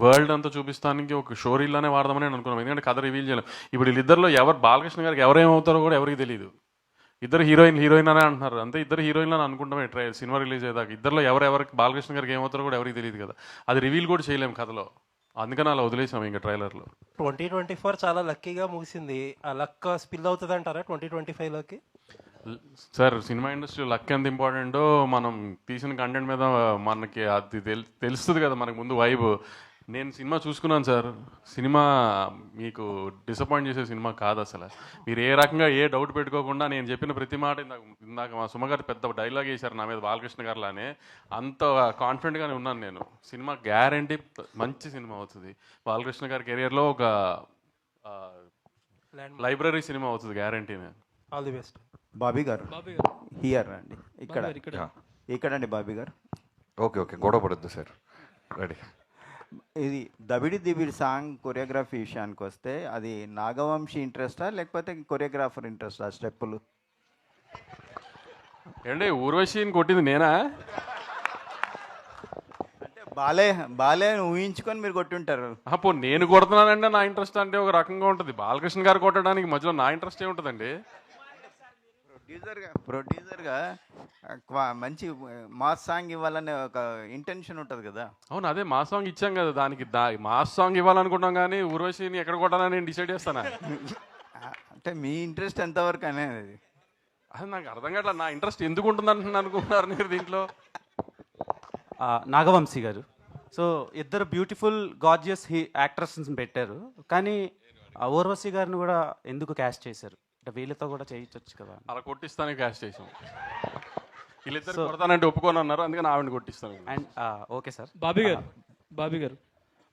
వరల్డ్ అంతా చూపిస్తానికి ఒక షోరీలానే వాడదామని అనుకున్నాం, ఎందుకంటే కథ రివీల్ చేయలేం. ఇప్పుడు వీళ్ళిద్దరిలో బాలకృష్ణ గారికి ఎవరేమవుతారో కూడా ఎవరికి తెలియదు. ఇద్దరు హీరోయిన్ అనే అంటున్నారు, అంతే ఇద్దరు హీరోయిన్లు అని అనుకుంటామే సినిమా రిలీజ్ అయ్యేదాకా. ఇద్దరులో ఎవరికి బాలకృష్ణ గారికి ఏమవుతారో కూడా ఎవరికి తెలియదు కదా, అది రివీల్ కూడా చేయలేము కథలో, అందుకని అలా వదిలేసాము ఇంకా ట్రైలర్లో. 2024 చాలా లక్కీగా ముగిసింది. ఆ లక్ స్పిల్ అవుతుంది అంటారా 2025లోకి? సార్, సినిమా ఇండస్ట్రీ లక్ ఎంత ఇంపార్టెంటో మనం తీసిన కంటెంట్ మీద మనకి అది తెలుస్తుంది కదా మనకు ముందు వైబ్. నేను సినిమా చూసుకున్నాను సార్, సినిమా మీకు డిసప్పాయింట్ చేసే సినిమా కాదు అసలు. మీరు ఏ రకంగా ఏ డౌట్ పెట్టుకోకుండా నేను చెప్పిన ప్రతి మాట ఇందాక మా సుమ గారు పెద్ద డైలాగ్ వేశారు నా మీద బాలకృష్ణ గారిలానే, అంత కాన్ఫిడెంట్గానే ఉన్నాను నేను. సినిమా గ్యారంటీ మంచి సినిమా అవుతుంది. బాలకృష్ణ గారి కెరియర్లో ఒక లైబ్రరీ సినిమా అవుతుంది గ్యారంటీనే. All the best. Bobby garu here అండి, ఇక్కడండి బాబీ గారు. ఓకే, గొడవ పడద్దు సార్, రెడీ. ఇది దబిడి దిబిడి సాంగ్ కొరియోగ్రఫీ విషయానికి వస్తే అది నాగవంశీ ఇంట్రెస్టా లేకపోతే కొరియోగ్రాఫర్ ఇంట్రెస్టా స్టెప్పులు? ఏంటి ఊర్వశిని కొట్టింది నేనా? బాలే బాలే ఊహించుకొని మీరు కొట్టుంటారు. పో నేను కొడుతున్నానంటే నా ఇంట్రెస్ట్ అంటే ఒక రకంగా ఉంటుంది. బాలకృష్ణ గారు కొట్టడానికి మధ్యలో నా ఇంట్రెస్ట్ ఏముంటుందండి? ప్రొడ్యూసర్గా మంచి మాస్ సాంగ్ ఇవ్వాలనే ఒక ఇంటెన్షన్ ఉంటుంది కదా. అవును, అదే మా సాంగ్ ఇచ్చాం కదా, దానికి మాస్ సాంగ్ ఇవ్వాలనుకుంటాం కానీ ఊర్వశిని ఎక్కడ కొట్టాలని నేను డిసైడ్ చేస్తానా? అంటే మీ ఇంట్రెస్ట్ ఎంతవరకు అనేది అది నాకు అర్థం కావట్లేదు. నా ఇంట్రెస్ట్ ఎందుకు ఉంటుంది అనుకుంటున్నారు మీరు దీంట్లో? నాగవంశీ గారు, సో ఇద్దరు బ్యూటిఫుల్ గార్జియస్ యాక్ట్రెస్ని పెట్టారు, కానీ ఊర్వశి గారిని కూడా ఎందుకు క్యాస్ట్ చేశారు? అంటే వీళ్ళతో కూడా చేయించవచ్చు కదా. అలా కొట్టిస్తానే క్యాష్ చేసాం. వీళ్ళిద్దరు కొడతానంటే ఒప్పుకొని అన్నారు, అందుకని ఆవిడ కొట్టిస్తాను. And okay sir. Bobby garu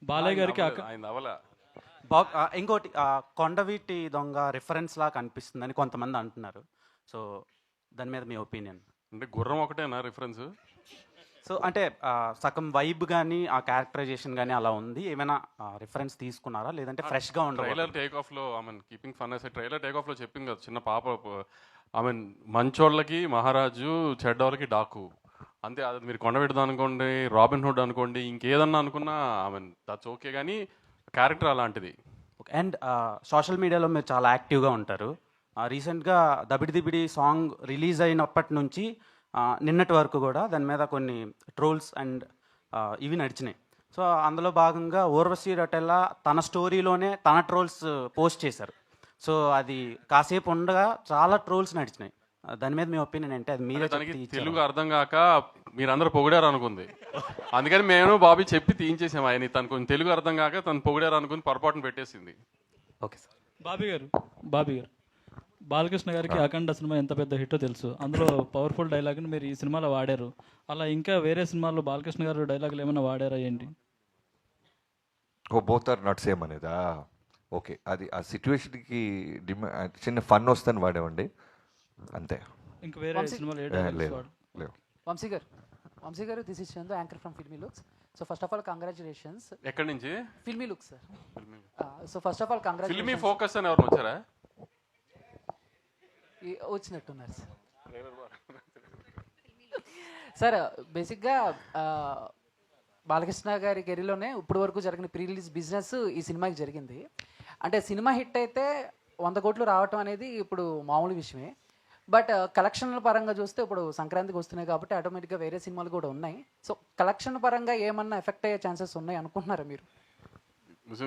Balayya గారికి ఆయన అవలా ఇంకోటి కొండవీటి దొంగ రిఫరెన్స్ లా కనిపిస్తుందని కొంతమంది అంటున్నారు. సో దాని మీద మీ ఒపీనియన్? అంటే గుర్రం ఒకటేనా రిఫరెన్స్? సో అంటే సగం వైబ్ కానీ ఆ క్యారెక్టరైజేషన్ కానీ అలా ఉంది, ఏమైనా రిఫరెన్స్ తీసుకున్నారా లేదంటే ఫ్రెష్గా ఉండదు? ట్రైలర్ టేక్ ఆఫ్లో I mean keeping fun aside, trailer take ఆఫ్లో చెప్పింది కదా, చిన్న పాప ఐ మీన్ మంచోళ్ళకి మహారాజు, చెడ్డోళ్ళకి డాకు అంతే. అది మీరు కొండబెడదాం అనుకోండి, రాబిన్ హుడ్ అనుకోండి, ఇంకేదన్నా అనుకున్నా ఐ మీన్ దట్స్ ఓకే, కానీ క్యారెక్టర్ అలాంటిది. అండ్ సోషల్ మీడియాలో మీరు చాలా యాక్టివ్గా ఉంటారు. రీసెంట్గా దబిడి దిబిడి సాంగ్ రిలీజ్ అయినప్పటి నుంచి నిన్నటి వరకు కూడా దాని మీద కొన్ని ట్రోల్స్ అండ్ ఇవి నడిచినాయి. సో అందులో భాగంగా ఊర్వశి రొటెల్లా తన స్టోరీలోనే తన ట్రోల్స్ పోస్ట్ చేశారు. సో అది కాసేపు ఉండగా చాలా ట్రోల్స్ నడిచినాయి. దాని మీద మీ ఒపీనియన్ ఏంటి? అది మీరే తెలుగు అర్థం కాక మీరందరూ పొగిడారు అనుకుంది, అందుకని మేము బాబీ చెప్పి తీయించేసాము. ఆయన తను కొంచెం తెలుగు అర్థం కాక తను పొగిడారు అనుకుని పొరపాటును పెట్టేసింది. Okay sir. బాబీ గారు బాలకృష్ణ గారికి అఖండ సినిమా ఎంత పెద్ద హిట్టో తెలుసు. అందులో పవర్ఫుల్ డైలాగ్ని మీరు ఈ సినిమాలో వాడారు. అలా ఇంకా వేరే సినిమాల్లో బాలకృష్ణ గారు డైలాగులు ఏమైనా వాడారా ఏంటి? బోత్ ఆర్ నాట్ సేమ్ అనేదా? ఓకే, అది ఆ సిచ్యువేషన్కి చిన్న ఫన్ వస్తుందని వాడేవండి అంతే. ఇంకా వేరే సినిమాలో లేవు. వంశీ గారు this is Chandu, anchor from filmy looks. So first of all congratulations. ఎక్కడి నుంచి? Filmy looks sir. So first of all congratulations. Filmy focus అని ఎవరు వచ్చారా? వచ్చినట్టున్నారు సార్. సార్ బేసిక్గా బాలకృష్ణ గారి కెరీర్లోనే ఇప్పటి వరకు జరిగిన ప్రీ రిలీజ్ బిజినెస్ ఈ సినిమాకి జరిగింది. అంటే సినిమా హిట్ అయితే 100 కోట్లు రావటం అనేది ఇప్పుడు మామూలు విషయమే. బట్ కలెక్షన్ల పరంగా చూస్తే ఇప్పుడు సంక్రాంతికి వస్తున్నాయి కాబట్టి ఆటోమేటిక్గా వేరే సినిమాలు కూడా ఉన్నాయి. సో కలెక్షన్ పరంగా ఏమన్నా ఎఫెక్ట్ అయ్యే ఛాన్సెస్ ఉన్నాయి అనుకుంటున్నారా మీరు?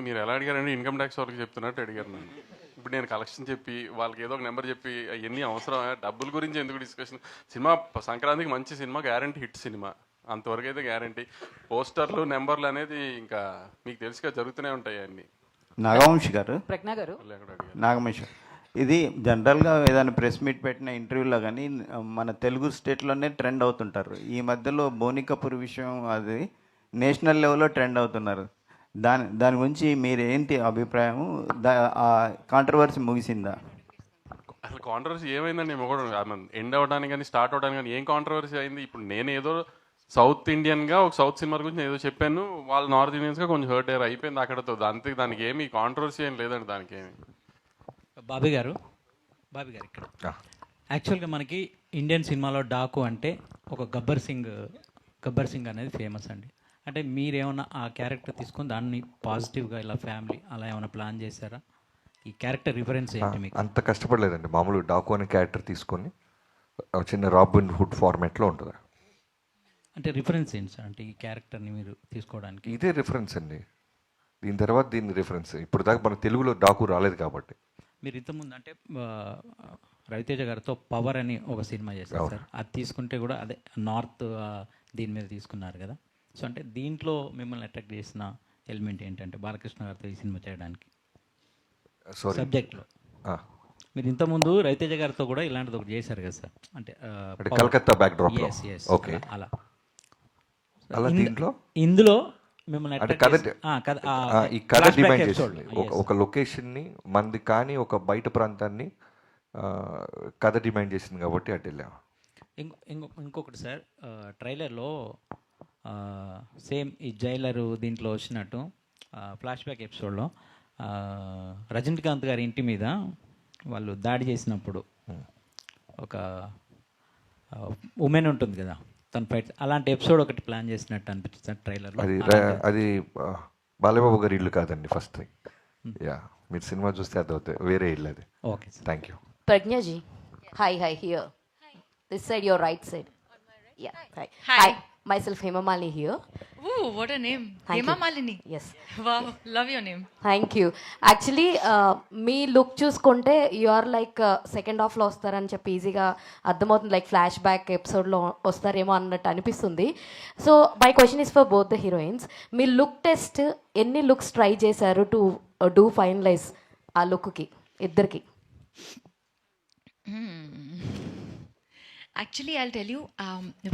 మీరు ఎలా అడిగారంటే ఇన్కమ్ ట్యాక్స్ వాళ్ళకి చెప్తున్నట్టు అడిగారు నన్ను. ఇప్పుడు నేను కలెక్షన్ చెప్పి వాళ్ళకి ఏదో ఒక నెంబర్ చెప్పి అవన్నీ అవసరం, డబ్బుల గురించి ఎందుకు డిస్కషన్? సినిమా సంక్రాంతికి మంచి సినిమా, గ్యారంటీ హిట్ సినిమా, అంతవరకు అయితే గ్యారంటీ. పోస్టర్లు నెంబర్లు అనేది ఇంకా మీకు తెలుసుగా జరుగుతూనే ఉంటాయి అన్నీ. నాగవంశి గారు, ప్రజ్ఞ గారు, నాగవంశి, ఇది జనరల్గా ఏదైనా ప్రెస్ మీట్ పెట్టిన ఇంటర్వ్యూలో కానీ మన తెలుగు స్టేట్లోనే ట్రెండ్ అవుతుంటారు. ఈ మధ్యలో బోని కపూర్ విషయం అది నేషనల్ లెవెల్లో ట్రెండ్ అవుతున్నారు. దాని గురించి మీరు ఏంటి అభిప్రాయం? ఆ కాంట్రవర్సీ ముగిసిందా? అసలు కాంట్రవర్సీ ఏమైందండి? ఎండ్ అవడానికి కానీ స్టార్ట్ అవడానికి కానీ ఏం కాంట్రవర్సీ అయింది? ఇప్పుడు నేను ఏదో సౌత్ ఇండియన్గా ఒక సౌత్ సినిమా గురించి ఏదో చెప్పాను, వాళ్ళు నార్త్ ఇండియన్స్గా కొంచెం హర్ట్ అయ్యారు, అయిపోయింది అక్కడతో. దానికి ఏమి కాంట్రవర్సీ ఏం లేదండి. దానికి ఏమి. బాబీ గారు ఇక్కడ యాక్చువల్గా మనకి ఇండియన్ సినిమాలో డాకు అంటే ఒక గబ్బర్ సింగ్ అనేది ఫేమస్ అండి. అంటే మీరేమన్నా ఆ క్యారెక్టర్ తీసుకొని దాన్ని పాజిటివ్గా ఇలా ఫ్యామిలీ అలా ఏమైనా ప్లాన్ చేశారా? ఈ క్యారెక్టర్ రిఫరెన్స్ ఏంటి మీకు? అంత కష్టపడలేదండి. మామూలు డాకు అనే క్యారెక్టర్ తీసుకొని చిన్న రాబిన్ హుడ్ ఫార్మాట్లో ఉంటుంది. అంటే రిఫరెన్స్ ఏంటి సార్? అంటే ఈ క్యారెక్టర్ని మీరు తీసుకోవడానికి ఇదే రిఫరెన్స్ అండి. దీని తర్వాత దీని రిఫరెన్స్. ఇప్పుడు దాకా మన తెలుగులో డాకు రాలేదు కాబట్టి. మీరు ఇంతకుముందు అంటే రవితేజ గారితో పవర్ అని ఒక సినిమా చేశారు సార్, అది తీసుకుంటే కూడా అదే నార్త్ దీని మీద తీసుకున్నారు కదా. సో అంటే దీంట్లో మిమ్మల్ని అట్రాక్ట్ చేసిన ఎలిమెంట్ ఏంటంటే బాలకృష్ణ గారితో ఈ సినిమా చేయడానికి సబ్జెక్ట్లో? మీరు ఇంతకుముందు రవితేజ గారితో కూడా ఇలాంటిది ఒకటి చేశారు కదా సార్, అంటే కలకత్తా బ్యాక్ డ్రాప్. ఓకే, అలా ఇందులో మిమ్మల్ని ఈ కథ డిమాండ్ చేసింది ఒక లొకేషన్ని మంది కానీ ఒక బయట ప్రాంతాన్ని కథ డిమాండ్ చేసింది కాబట్టి అటు వెళ్ళాము. ఇంకొకటి సార్, ట్రైలర్లో సేమ్ ఈ జైలరు దీంట్లో వచ్చినట్టు ఫ్లాష్ బ్యాక్ ఎపిసోడ్లో రజనీకాంత్ గారి ఇంటి మీద వాళ్ళు దాడి చేసినప్పుడు ఒక ఉమెన్ ఉంటుంది కదా, తన ఫైట్, అలాంటి ఎపిసోడ్ ఒకటి ప్లాన్ చేసినట్టు అనిపిస్తుంది ట్రైలర్లో. అది బాలయ్యబాబు గారి ఇల్లు కాదండి ఫస్ట్ థింగ్. యా, మీరు సినిమా చూస్తే అది అవుతాయి, వేరే ఇల్లు అది. Okay, thank you. Pragnya ji. Hi, here. This side, your right side. Yeah, hi. Hi. Myself Hema Malini here. Ooh, what a name. Thank Hema you. Malini. Yes. Wow, love your name. Thank you. Actually me look చూసుకుంటే you are like second హాఫ్లో వస్తారని చెప్పి ఈజీగా అర్థమవుతుంది, like flash back ఎపిసోడ్లో వస్తారేమో అన్నట్టు అనిపిస్తుంది. So my question is for both the heroines. Me look test ఎన్ని లుక్స్ ట్రై చేశారు టు డూ ఫైనలైజ్ ఆ లుక్కి ఇద్దరికి? Actually, I'll tell you,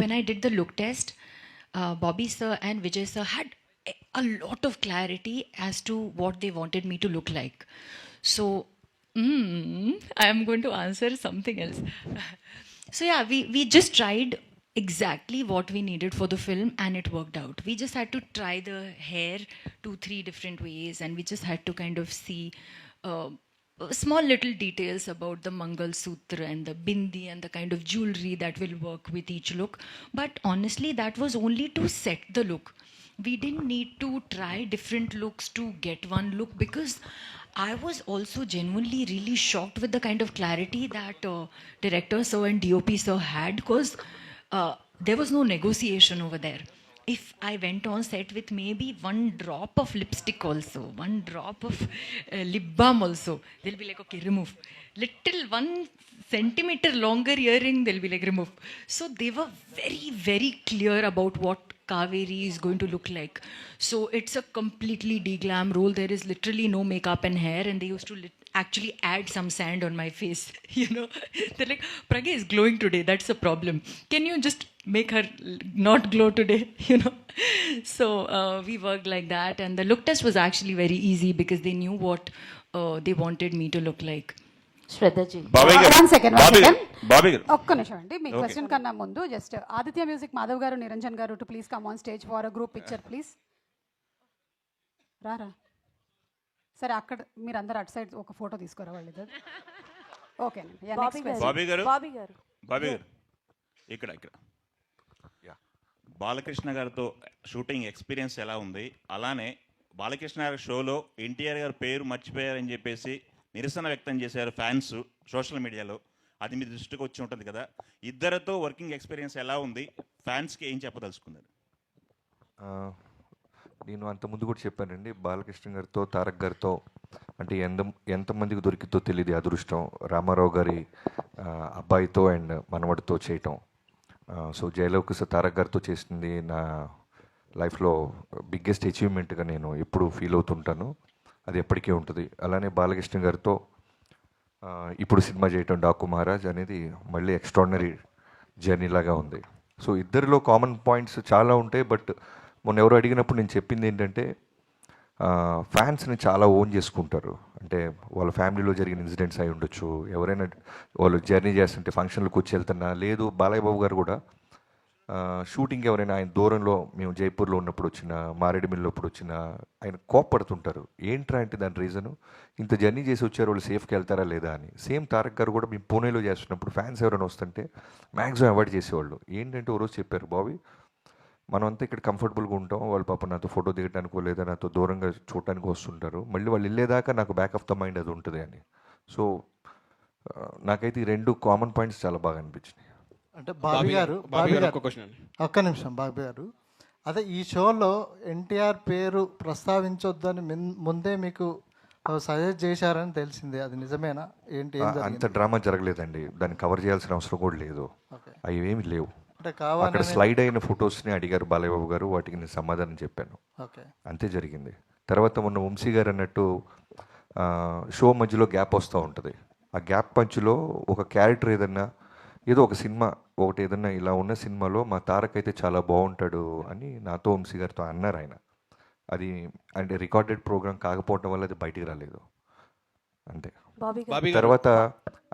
when I did the look test, Bobby sir and Vijay sir had a lot of clarity as to what they wanted me to look like. So, I am going to answer something else. So yeah, we just tried exactly what we needed for the film and it worked out. We just had to try the hair 2-3 different ways and we just had to kind of see small little details about the Mangal Sutra and the bindi and the kind of jewelry that will work with each look. But honestly, that was only to set the look. We didn't need to try different looks to get one look because I was also genuinely really shocked with the kind of clarity that director sir and DOP sir had because there was no negotiation over there. If I went on set with maybe one drop of lipstick also, one drop of lip balm also, they'll be like, okay, remove. Little 1 centimeter longer earring, they'll be like, remove. So they were very, very clear about what Kaveri is going to look like. So it's a completely de-glam role. There is literally no makeup and hair and they used to actually add some sand on my face, you know. They're like, Pragya is glowing today, that's a problem. Can you just make her not glow today, you know? So we worked like that and the look test was actually very easy because they knew what they wanted me to look like. శ్రద్ధజీ, ఒక్క నిమిషం అండి. మీ question కన్నా ముందు just Aditya music Madhav గారు, నిరంజన్ గారు to please come on stage for a group picture please. రారా సరే, అక్కడ మీరు అందరు అటు సైడ్ ఒక ఫోటో తీసుకోరా వాళ్ళు ఇద్దరు. ఓకే బాబీ గారు ఇక్కడ బాలకృష్ణ గారితో షూటింగ్ ఎక్స్పీరియన్స్ ఎలా ఉంది? అలానే బాలకృష్ణ గారి షోలో ఎన్టీఆర్ గారి పేరు మర్చిపోయారని చెప్పేసి నిరసన వ్యక్తం చేశారు ఫ్యాన్స్ సోషల్ మీడియాలో. అది మీ దృష్టికి వచ్చి ఉంటుంది కదా, ఇద్దరితో వర్కింగ్ ఎక్స్పీరియన్స్ ఎలా ఉంది? ఫ్యాన్స్కి ఏం చెప్పదలుచుకున్నారు? నేను అంతకుముందు కూడా చెప్పానండి, బాలకృష్ణ గారితో తారక్ గారితో అంటే ఎంతమందికి దొరికితో తెలియదు అదృష్టం. రామారావు గారి అబ్బాయితో అండ్ మనవడితో చేయటం. సో జయలవకుశ తారక్ గారితో చేసింది నా లైఫ్లో బిగ్గెస్ట్ అచీవ్మెంట్గా నేను ఎప్పుడు ఫీల్ అవుతుంటాను. అది ఎప్పటికీ ఉంటుంది. అలానే బాలకృష్ణ గారితో ఇప్పుడు సినిమా చేయటం డాకు మహారాజ్ అనేది మళ్ళీ ఎక్స్ట్రాడినరీ జర్నీ లాగా ఉంది. సో ఇద్దరిలో కామన్ పాయింట్స్ చాలా ఉంటాయి. బట్ మొన్న ఎవరు అడిగినప్పుడు నేను చెప్పింది ఏంటంటే ఫ్యాన్స్ని చాలా ఓన్ చేసుకుంటారు. అంటే వాళ్ళ ఫ్యామిలీలో జరిగిన ఇన్సిడెంట్స్ అయి ఉండొచ్చు, ఎవరైనా వాళ్ళు జర్నీ చేస్తుంటే ఫంక్షన్లకు వచ్చి వెళ్తున్నా, లేదు బాలయ్య బాబు గారు కూడా షూటింగ్ ఎవరైనా ఆయన దూరంలో మేము జైపూర్లో ఉన్నప్పుడు వచ్చిన, మారేడుమిల్లి అప్పుడు వచ్చిన ఆయన కోప్పడుతుంటారు. ఏంట్రా అంటే దాని రీజను ఇంత జర్నీ చేసి వచ్చారు, వాళ్ళు సేఫ్కి వెళ్తారా లేదా అని. సేమ్ తారక్ గారు కూడా మేము పూణేలో చేస్తున్నప్పుడు ఫ్యాన్స్ ఎవరైనా వస్తుంటే మ్యాక్సిమం అవాయిడ్ చేసేవాళ్ళు. ఏంటంటే ఓ రోజు చెప్పారు, బాబీ మనం అంతా ఇక్కడ కంఫర్టబుల్గా ఉంటాం, వాళ్ళు పాప నాతో ఫోటో దిగడానికో లేదా నాతో దూరంగా చూడటానికి వస్తుంటారు, మళ్ళీ వాళ్ళు వెళ్ళేదాకా నాకు బ్యాక్ ఆఫ్ ద మైండ్ అది ఉంటుంది అని. సో నాకైతే ఈ రెండు కామన్ పాయింట్స్ చాలా బాగా అనిపించినాయి. అంటే బాబీ గారు ఒక్క నిమిషం, బాబీ గారు అదే ఈ షోలో ఎన్టీఆర్ పేరు ప్రస్తావించొద్దని ముందే మీకు సజెస్ట్ చేశారని తెలిసింది, అది నిజమేనా? ఏంటి? అంత డ్రామా జరగలేదండి, దాన్ని కవర్ చేయాల్సిన అవసరం కూడా లేదు, అవి ఏమి లేవు. అంటే అక్కడ స్లైడ్ అయిన ఫొటోస్ని అడిగారు బాలయ్య బాబు గారు, వాటికి నేను సమాధానం చెప్పాను, అంతే జరిగింది. తర్వాత మొన్న వంశీ గారు అన్నట్టు షో మధ్యలో గ్యాప్ వస్తూ ఉంటుంది. ఆ గ్యాప్ మధ్యలో ఒక క్యారెక్టర్ ఏదన్నా ఏదో ఒక సినిమా ఒకటి ఏదన్నా ఇలా ఉన్న సినిమాలో మా తారక్ అయితే చాలా బాగుంటాడు అని నాతో వంశీ గారితో అన్నారు ఆయన. అది అంటే రికార్డెడ్ ప్రోగ్రామ్ కాకపోవడం వల్ల అది బయటికి రాలేదు అంతే. తర్వాత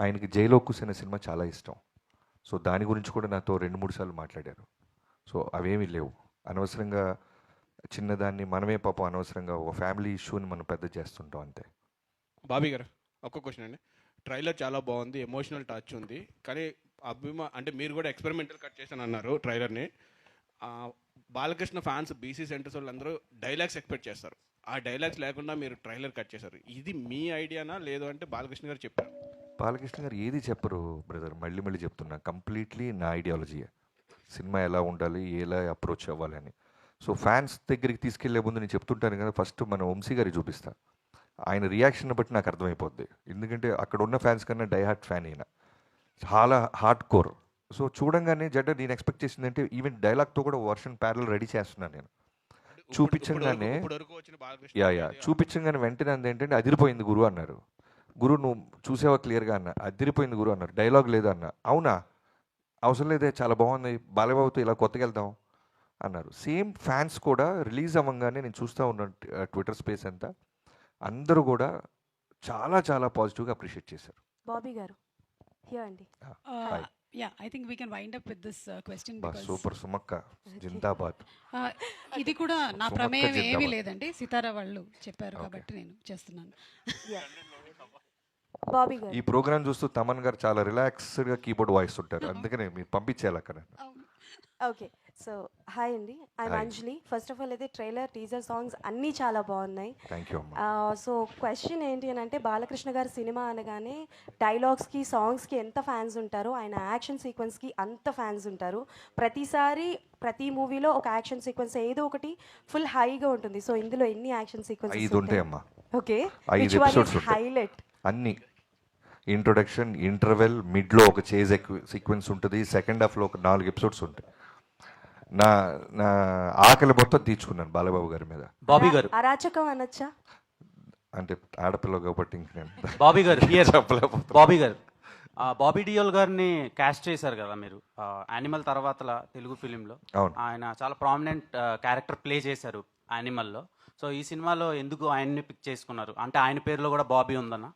ఆయనకి జైలో కూసిన సినిమా చాలా ఇష్టం. సో దాని గురించి కూడా నాతో 2-3 సార్లు మాట్లాడారు. సో అవేమీ లేవు, అనవసరంగా చిన్నదాన్ని మనమే పాపం అనవసరంగా ఒక ఫ్యామిలీ ఇష్యూని మనం పెద్ద చేస్తుంటాం అంతే. బాబీ గారు ఒక్క క్వశ్చన్ అండి. ట్రైలర్ చాలా బాగుంది, ఎమోషనల్ టచ్ ఉంది, కానీ అంటే మీరు కూడా ఎక్స్పెరిమెంటల్ కట్ చేశాను అన్నారు ట్రైలర్ని. బాలకృష్ణ ఫ్యాన్స్ బీసీ సెంటర్స్ వాళ్ళందరూ డైలాగ్స్ ఎక్స్పెక్ట్ చేస్తారు. ఆ డైలాగ్స్ లేకుండా మీరు ట్రైలర్ కట్ చేశారు. ఇది మీ ఐడియానా లేదు అంటే బాలకృష్ణ గారు చెప్పారు? బాలకృష్ణ గారు ఏది చెప్పరు బ్రదర్, మళ్ళీ మళ్ళీ చెప్తున్నా, కంప్లీట్లీ నా ఐడియాలజీయే. సినిమా ఎలా ఉండాలి, ఎలా అప్రోచ్ అవ్వాలి అని. సో ఫ్యాన్స్ దగ్గరికి తీసుకెళ్లే ముందు నేను చెప్తుంటాను కదా, ఫస్ట్ మన వంశీ గారికి చూపిస్తా. ఆయన రియాక్షన్ బట్టి నాకు అర్థమైపోద్ది. ఎందుకంటే అక్కడ ఉన్న ఫ్యాన్స్ కన్నా డైహార్ట్ ఫ్యాన్ అయినా చాలా హార్డ్ కోర్. సో చూడంగానే జడ్డ నేను ఎక్స్పెక్ట్ చేసింది అంటే ఈవెన్ డైలాగ్తో కూడా వర్షన్ ప్యారల్ రెడీ చేస్తున్నాను నేను. చూపించగానే చూపించగానే వెంటనే ఏంటంటే అదిరిపోయింది గురు అన్నారు. గురు నువ్వు చూసావా క్లియర్గా అన్న, అదిరిపోయింది గురు అన్నారు. డైలాగ్ లేదా అన్న, అవునా అవసరం లేదే చాలా బాగుంది, బాలయ్యబాబుతో ఇలా కొత్తగా వెళ్దాం అన్నారు. సేమ్ ఫ్యాన్స్ కూడా రిలీజ్ అవ్వగానే నేను చూస్తూ ఉన్నాను ట్విట్టర్ స్పేస్ అంతా, అందరూ కూడా చాలా చాలా పాజిటివ్గా అప్రిషియేట్ చేశారు. బాబీ గారు హియర్ అండి. Yeah I think we can wind up with this question. Super సుమక్క జిందాబాద్. ఇది కూడా నా ప్రమేయం ఏమీ లేదండి, సితారా వాళ్ళు చెప్పారు కాబట్టి నేను చేస్తున్నాను. బాబీ గారు ఈ ప్రోగ్రామ్ చూస్తూ తమన్ గారు చాలా రిలాక్స్డ్గా కీబోర్డ్ వాయిస్ ఉంటారు, అందుకనే మీరు పంపించేయాలి అక్కడ. ఓకే సో హాయ్ అండి, I'm Anjali. First of all అయితే ట్రైలర్ టీజర్ సాంగ్స్ అన్నీ చాలా బాగున్నాయి. Thank you. సో క్వశ్చన్ ఏంటి అని అంటే, బాలకృష్ణ గారి సినిమా అనగానే డైలాగ్స్కి సాంగ్స్కి ఎంత ఫ్యాన్స్ ఉంటారో ఆయన యాక్షన్ సీక్వెన్స్కి అంత ఫ్యాన్స్ ఉంటారు. ప్రతిసారి ప్రతి మూవీలో ఒక యాక్షన్ సీక్వెన్స్ ఏదో ఒకటి ఫుల్ హైగా ఉంటుంది. సో ఇందులో ఎన్ని యాక్షన్ సీక్వెన్సెస్ ఉంటాయమ్మా? ఓకే, 5 ఎపిసోడ్స్ హైలైట్ అన్ని ఇంట్రొడక్షన్, ఇంటర్వెల్, మిడ్లో ఒక చేజ్ సీక్వెన్స్ ఉంటుంది, సెకండ్ హాఫ్లో ఒక 4 ఎపిసోడ్స్ ఉంటాయి. నా నా ఆకలి మొత్తం తీర్చుకున్నాను బాలబాబు గారి మీద. బాబీ గారు అరాచకం అనొచ్చా అంటే ఆడపిల్ల కాబట్టి ఇంక నేను బాబీ గారు చెప్పలేకపోతే. బాబీ గారు బాబీ డియోల్ గారిని క్యాస్ట్ చేశారు కదా మీరు యానిమల్ తర్వాత తెలుగు ఫిలింలో. ఆయన చాలా ప్రామినెంట్ క్యారెక్టర్ ప్లే చేశారు యానిమల్లో. సో ఈ సినిమాలో ఎందుకు ఆయన్ని పిక్ చేసుకున్నారు? అంటే ఆయన పేరులో కూడా బాబీ ఉందన్న?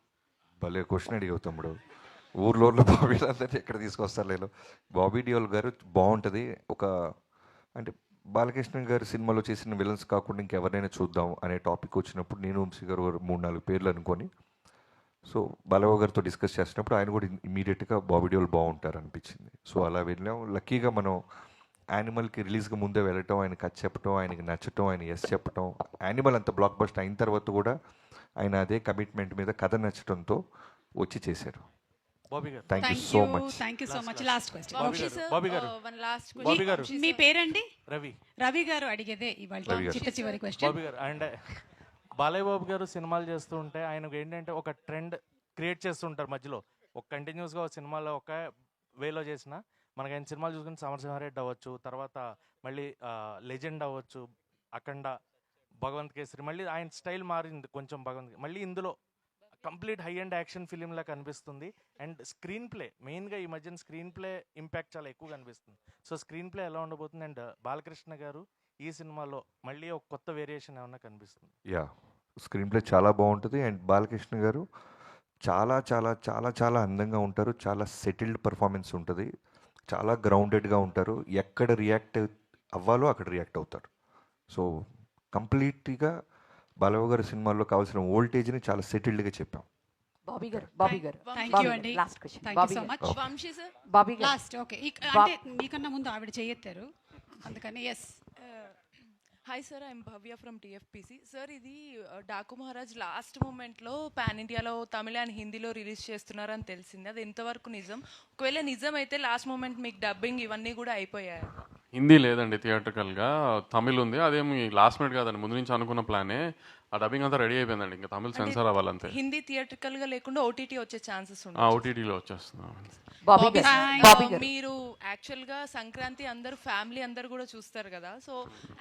భలే క్వశ్చన్ అడిగావు తమ్ముడు. ఊర్లో బాబీ అందరినీ ఎక్కడ తీసుకొస్తారు లేదు. బాబీ డియోల్ గారు బాగుంటుంది. ఒక అంటే బాలకృష్ణ గారి సినిమాలో చేసిన విలన్స్ కాకుండా ఇంకెవరినైనా చూద్దాం అనే టాపిక్ వచ్చినప్పుడు నేను వంశీ గారు 3-4 పేర్లు అనుకొని సో బాలబాబు గారితో డిస్కస్ చేసినప్పుడు ఆయన కూడా ఇమీడియట్గా బాబీ డియోల్ బాగుంటారు అనిపించింది. సో అలా వెళ్ళాం. లక్కీగా మనం యానిమల్కి రిలీజ్గా ముందే వెళ్ళటం, ఆయనకి అది చెప్పటం, ఆయనకి నచ్చటం, ఆయన ఎస్ చెప్పటం, యానిమల్ అంత బ్లాక్ బస్టర్ అయిన తర్వాత కూడా ఆయన అదే కమిట్మెంట్ మీద కథ నచ్చటంతో వచ్చి చేశారు. Thank you so much. Thank you so much. Last question Bobby గారు. మీ పేరండి? రవి. రవి గారు అడిగేదే ఇవాళ చివరి క్వశ్చన్. బాబీ గారు అండ్ బాలయ్య బాబు గారు సినిమాలు చేస్తూ ఉంటే ఆయనకు ఏంటంటే ఒక ట్రెండ్ క్రియేట్ చేస్తుంటారు మధ్యలో. ఒక కంటిన్యూస్గా ఒక సినిమాలో ఒక వేలో చేసిన మనకి ఆయన సినిమాలు చూసుకుని సమరసింహారెడ్డి అవ్వచ్చు, తర్వాత మళ్ళీ లెజెండ్ అవ్వచ్చు, అఖండ, భగవంత్ కేసరి, మళ్ళీ ఆయన స్టైల్ మారింది కొంచెం భగవంత్. మళ్ళీ ఇందులో కంప్లీట్ హై అండ్ యాక్షన్ ఫిలింలా కనిపిస్తుంది. అండ్ స్క్రీన్ ప్లే మెయిన్గా ఈ మధ్యన స్క్రీన్ ప్లే ఇంపాక్ట్ చాలా ఎక్కువ కనిపిస్తుంది. సో స్క్రీన్ ప్లే ఎలా ఉండబోతుంది? అండ్ బాలకృష్ణ గారు ఈ సినిమాలో మళ్ళీ ఒక కొత్త వేరియేషన్ ఏమన్నా కనిపిస్తుంది? యా, స్క్రీన్ ప్లే చాలా బాగుంటుంది. అండ్ బాలకృష్ణ గారు చాలా చాలా చాలా చాలా అందంగా ఉంటారు. చాలా సెటిల్డ్ పర్ఫార్మెన్స్ ఉంటుంది. చాలా గ్రౌండెడ్గా ఉంటారు. ఎక్కడ రియాక్ట్ అవ్వాలో అక్కడ రియాక్ట్ అవుతారు. సో కంప్లీట్గా బాలబాబు గారి సినిమాల్లో కావాల్సిన వోల్టేజ్ని చాలా సెటిల్డ్గా చెప్పాం. బాబీ గారు బాబీ గారు థ్యాంక్ యూ అండి. Last question. Thank you so much. Vamsi sir Bobby గారు లాస్ట్. ఓకే, అంటే మీకన్నా ముందు ఆవిడ చేయెత్తారు అందుకని. Yes hi sir, I'm Bhavya from TFPC. Sir ఇది డాకు మహారాజ్ లాస్ట్ మూమెంట్లో పాన్ ఇండియాలో తమిళ అండ్ హిందీలో రిలీజ్ చేస్తున్నారని తెలిసింది. అది ఎంతవరకు నిజం? ఒకవేళ నిజం అయితే లాస్ట్ మూమెంట్ మీకు డబ్బింగ్ ఇవన్నీ కూడా అయిపోయాయి? హిందీ లేదండి, థియేట్రికల్గా తమిళ్ ఉంది. అదేమి లాస్ట్ మినిట్ కాదండి, ముందు నుంచి అనుకున్న ప్లానే. ఆ డబ్బింగ్ అంతా రెడీ అయిపోయిందండి, ఇంకా తమిళ్ సెన్సార్ అవ్వాలంతే. హిందీ థియేట్రికల్గా లేకుండా ఓటీటీ వచ్చే ఛాన్సెస్ ఉన్నాయి. ఓటీటీలో వచ్చేస్తున్నాం. మీరు యాక్చువల్గా సంక్రాంతి అందరూ ఫ్యామిలీ అందరు కూడా చూస్తారు కదా, సో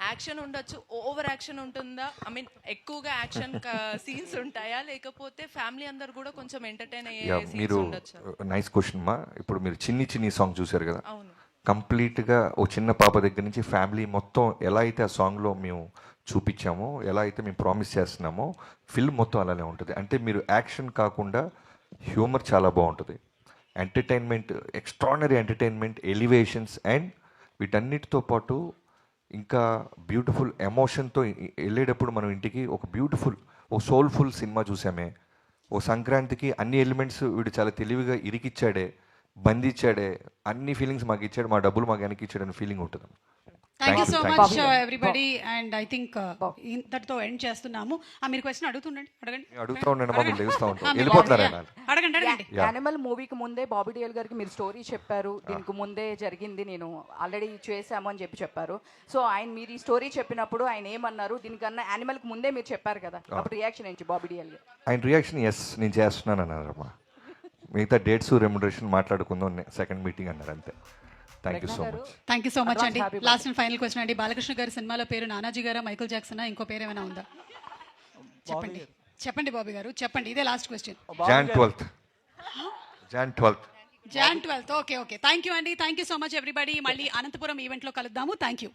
యాక్షన్ ఉండొచ్చు, ఓవర్ యాక్షన్ ఉంటుందా? ఐ మీన్ ఎక్కువగా యాక్షన్ సీన్స్ ఉంటాయా, లేకపోతే ఫ్యామిలీ అందరు కూడా కొంచెం ఎంటర్టైన్ అయ్యే సీన్స్ ఉండొచ్చు? నైస్ క్వశ్చన్ మా. ఇప్పుడు మీరు చిన్ని చిన్ని సాంగ్ చూశారు కదా, అవును, కంప్లీట్గా ఓ చిన్న పాప దగ్గర నుంచి ఫ్యామిలీ మొత్తం ఎలా అయితే ఆ సాంగ్లో మేము చూపించామో, ఎలా అయితే మేము ప్రామిస్ చేస్తున్నామో, ఫిల్మ్ మొత్తం అలానే ఉంటుంది. అంటే మీరు యాక్షన్ కాకుండా హ్యూమర్ చాలా బాగుంటుంది, entertainment, extraordinary entertainment, elevations, and వీటన్నిటితో పాటు ఇంకా బ్యూటిఫుల్ ఎమోషన్తో వెళ్ళేటప్పుడు మనం ఇంటికి ఒక బ్యూటిఫుల్ ఒక సోల్ఫుల్ సినిమా చూసామే. ఓ సంక్రాంతికి అన్ని ఎలిమెంట్స్ వీడు చాలా తెలివిగా ఇరికిచ్చాడే, బంధించాడే, అన్ని ఫీలింగ్స్ మాకు ఇచ్చాడు, మా డబ్బులు మాకు వెనక్కి ఇచ్చాడని ఫీలింగ్ ఉంటుంది. Thank you so much everybody. And I think ఇంతటితో ఎండ్ చేస్తున్నాము. మీరు క్వశ్చన్ అడుగుతుండండి, అడగండి. అడుగుతూ ఉండండి, మాకు తెలుస్తూ ఉంటాం, వెళ్ళిపోతున్నారు. అడగండి అడగండి. యానిమల్ మూవీకి ముందే బాబీ డియోల్ గారికి మీరు స్టోరీ చెప్పారు, దీనికి ముందే జరిగింది, నేను ఆల్రెడీ చేశాము అని చెప్పారు. సో మీరు ఈ స్టోరీ చెప్పినప్పుడు ఆయన ఏమన్నారు, దీనికన్నా యానిమల్కి ముందే మీరు చెప్పారు కదా, అప్పుడు రియాక్షన్ ఏంటి బాబీ డియోల్ గారు? ఆయన రియాక్షన్ ఎస్ నేను చేస్తున్నాను అన్నారమ్మా. మిగతా డేట్స్ రెమ్యునరేషన్ మాట్లాడుకుందాం సెకండ్ మీటింగ్ అన్నారు, అంతే. Thank you so much. Thank you so much అండి. లాస్ట్ అండ్ ఫైనల్ క్వశ్చన్ అండి. బాలకృష్ణ గారి సినిమాలో పేరు నానాజీ గారా, మైకల్ జాక్సనా, ఇంకో పేరు ఏమైనా ఉందా? చెప్పండి చెప్పండి బాబీ గారు, చెప్పండి. ఇదే last question. Jan 12th. Jan 12th. Okay okay. Thank you అండి. Thank you so much everybody. మళ్ళీ అనంతపురం ఈవెంట్లో కలుద్దాము. Thank you.